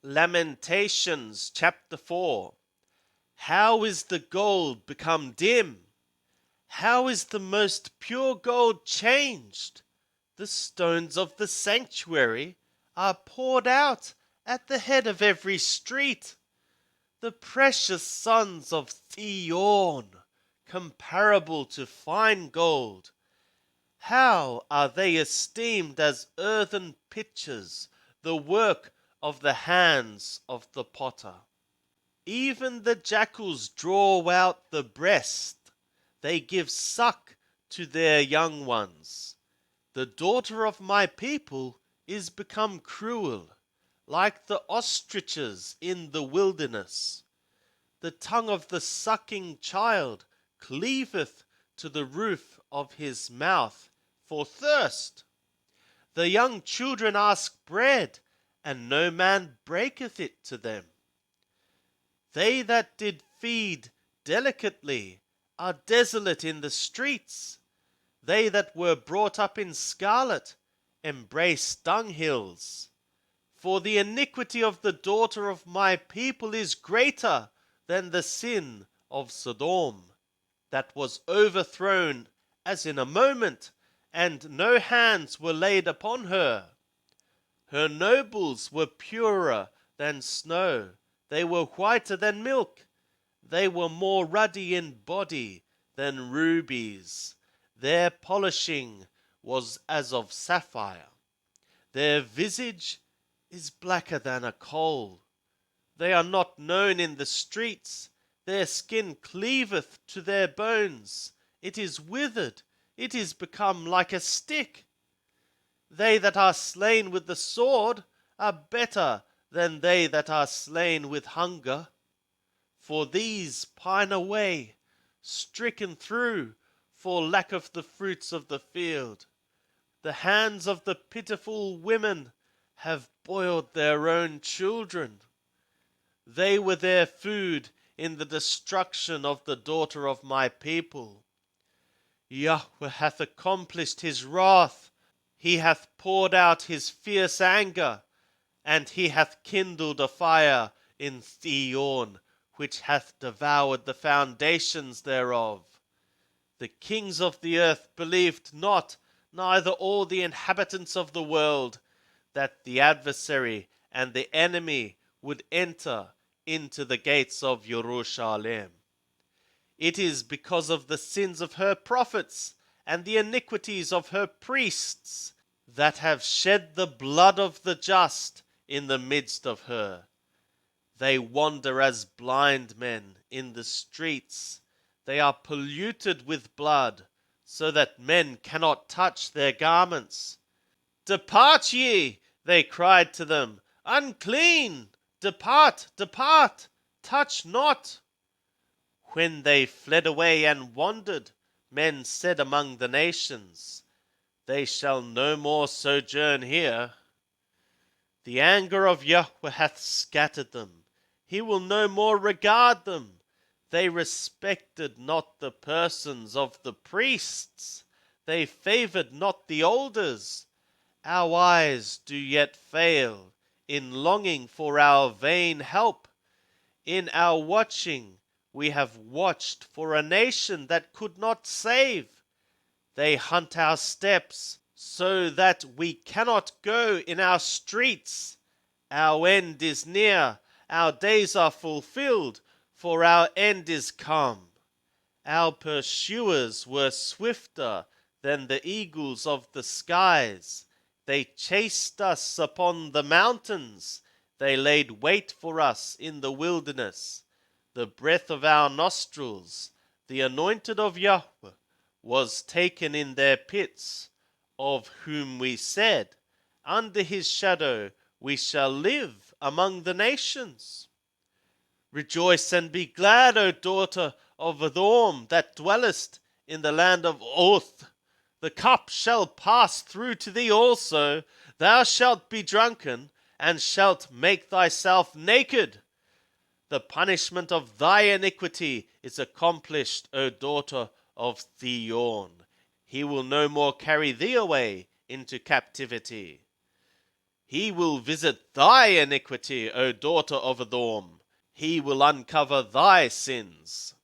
Lamentations chapter 4. How is the gold become dim? How is the most pure gold changed? The stones of the sanctuary are poured out at the head of every street. The precious sons of Zion, comparable to fine gold, how are they esteemed as earthen pitchers, the work of the hands of the potter. Even the jackals draw out the breast, they give suck to their young ones. The daughter of my people is become cruel, like the ostriches in the wilderness. The tongue of the sucking child cleaveth to the roof of his mouth for thirst. The young children ask bread, and no man breaketh it to them. They that did feed delicately are desolate in the streets. They that were brought up in scarlet embrace dunghills. For the iniquity of the daughter of my people is greater than the sin of Sodom, that was overthrown as in a moment, and no hands were laid upon her. Her nobles were purer than snow, they were whiter than milk, they were more ruddy in body than rubies. Their polishing was as of sapphire. Their visage is blacker than a coal. They are not known in the streets. Their skin cleaveth to their bones. It is withered. It is become like a stick. They that are slain with the sword are better than they that are slain with hunger. For these pine away, stricken through, for lack of the fruits of the field. The hands of the pitiful women have boiled their own children. They were their food in the destruction of the daughter of my people. Yahweh hath accomplished his wrath. He hath poured out his fierce anger, and he hath kindled a fire in Zion, which hath devoured the foundations thereof. The kings of the earth believed not, neither all the inhabitants of the world, that the adversary and the enemy would enter into the gates of Jerusalem. It is because of the sins of her prophets and the iniquities of her priests that have shed the blood of the just in the midst of her. They wander as blind men in the streets. They are polluted with blood, so that men cannot touch their garments. Depart ye, they cried to them, unclean, depart, depart, touch not. When they fled away and wandered, men said among the nations, they shall no more sojourn here. The anger of Yahweh hath scattered them. He will no more regard them. They respected not the persons of the priests. They favored not the elders. Our eyes do yet fail in longing for our vain help. In our watching, we have watched for a nation that could not save. They hunt our steps so that we cannot go in our streets. Our end is near. Our days are fulfilled, for our end is come. Our pursuers were swifter than the eagles of the skies. They chased us upon the mountains. They laid wait for us in the wilderness. The breath of our nostrils, the anointed of Yahweh, was taken in their pits, of whom we said, under his shadow we shall live among the nations. Rejoice and be glad, O daughter of Edom, that dwellest in the land of Oth. The cup shall pass through to thee also. Thou shalt be drunken, and shalt make thyself naked. The punishment of thy iniquity is accomplished, O daughter of Zion. He will no more carry thee away into captivity. He will visit thy iniquity, O daughter of Adorm. He will uncover thy sins.